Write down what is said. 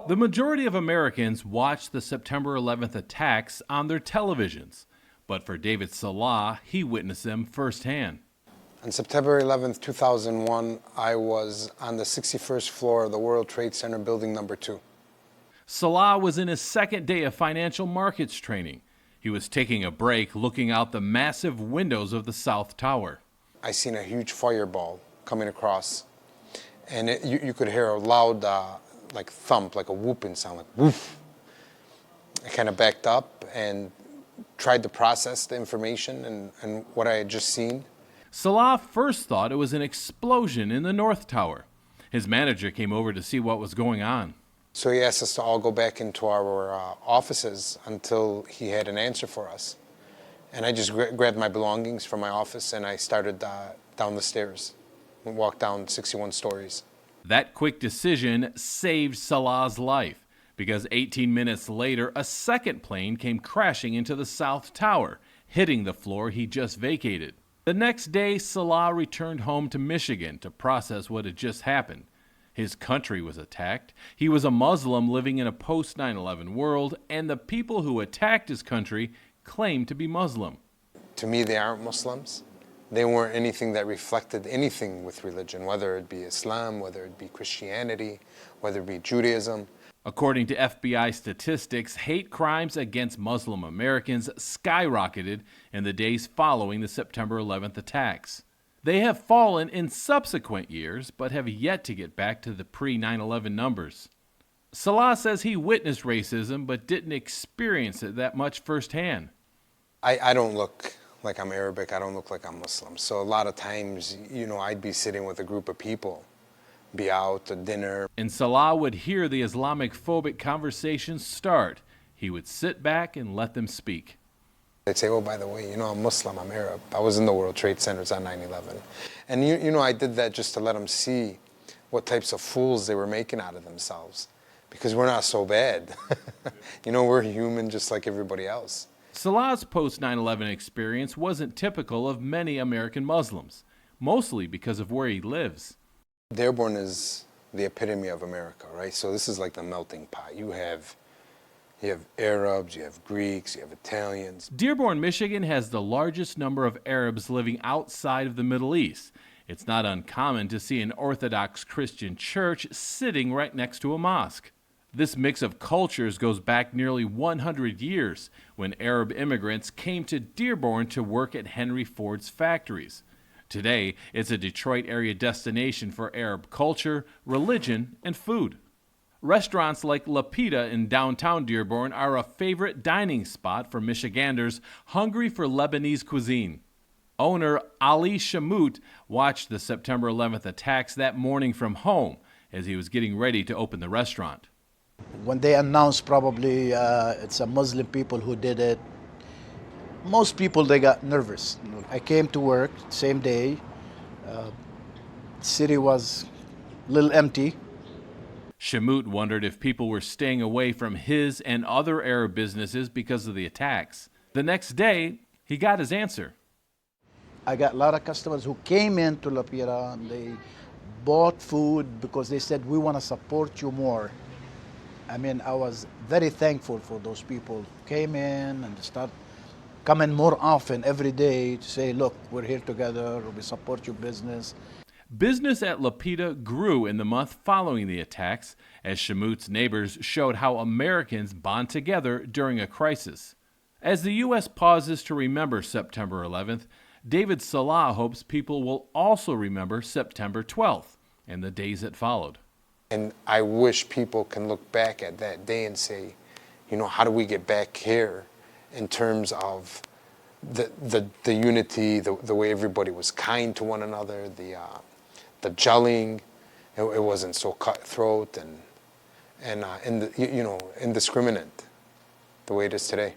The majority of Americans watched the September 11th attacks on their televisions, but for David Salah, he witnessed them firsthand. On September 11th, 2001, I was on the 61st floor of the World Trade Center building number 2. Salah was in his second day of financial markets training. He was taking a break looking out the massive windows of the South Tower. I seen a huge fireball coming across, and you could hear a loud like thump, like a whooping sound, like woof. I kind of backed up and tried to process the information and what I had just seen. Salah first thought it was an explosion in the North Tower. His manager came over to see what was going on. So he asked us to all go back into our offices until he had an answer for us. And I just grabbed my belongings from my office and I started down the stairs and walked down 61 stories. That quick decision saved Salah's life because 18 minutes later, a second plane came crashing into the South Tower, hitting the floor he just vacated. The next day, Salah returned home to Michigan to process what had just happened. His country was attacked. He was a Muslim living in a post-9/11 world, and the people who attacked his country claimed to be Muslim. To me, they aren't Muslims. They weren't anything that reflected anything with religion, whether it be Islam, whether it be Christianity, whether it be Judaism. According to FBI statistics, hate crimes against Muslim Americans skyrocketed in the days following the September 11th attacks. They have fallen in subsequent years, but have yet to get back to the pre-9/11 numbers. Salah says he witnessed racism, but didn't experience it that much firsthand. I don't look like I'm Arabic. I don't look like I'm Muslim. So a lot of times, I'd be sitting with a group of people, be out to dinner. And Salah would hear the Islamic-phobic conversations start. He would sit back and let them speak. They'd say, oh, by the way, I'm Muslim, I'm Arab. I was in the World Trade Centers on 9/11. And I did that just to let them see what types of fools they were making out of themselves. Because we're not so bad. We're human just like everybody else. Salah's post-9/11 experience wasn't typical of many American Muslims, mostly because of where he lives. Dearborn is the epitome of America, right? So this is like the melting pot. You have Arabs, you have Greeks, you have Italians. Dearborn, Michigan has the largest number of Arabs living outside of the Middle East. It's not uncommon to see an Orthodox Christian church sitting right next to a mosque. This mix of cultures goes back nearly 100 years when Arab immigrants came to Dearborn to work at Henry Ford's factories. Today, it's a Detroit area destination for Arab culture, religion, and food. Restaurants like Lapita in downtown Dearborn are a favorite dining spot for Michiganders hungry for Lebanese cuisine. Owner Ali Shamut watched the September 11th attacks that morning from home as he was getting ready to open the restaurant. When they announced probably it's a Muslim people who did it, most people, they got nervous. I came to work same day. City was a little empty. Shamut wondered if people were staying away from his and other Arab businesses because of the attacks. The next day, he got his answer. I got a lot of customers who came into Lapira and they bought food because they said, we want to support you more. I mean, I was very thankful for those people who came in and start coming more often every day to say, look, we're here together, we support your business. Business at Lapita grew in the month following the attacks as Shamut's neighbors showed how Americans bond together during a crisis. As the U.S. pauses to remember September 11th, David Salah hopes people will also remember September 12th and the days that followed. And I wish people can look back at that day and say, how do we get back here in terms of the unity, the way everybody was kind to one another, the gelling. It wasn't so cutthroat and indiscriminate the way it is today.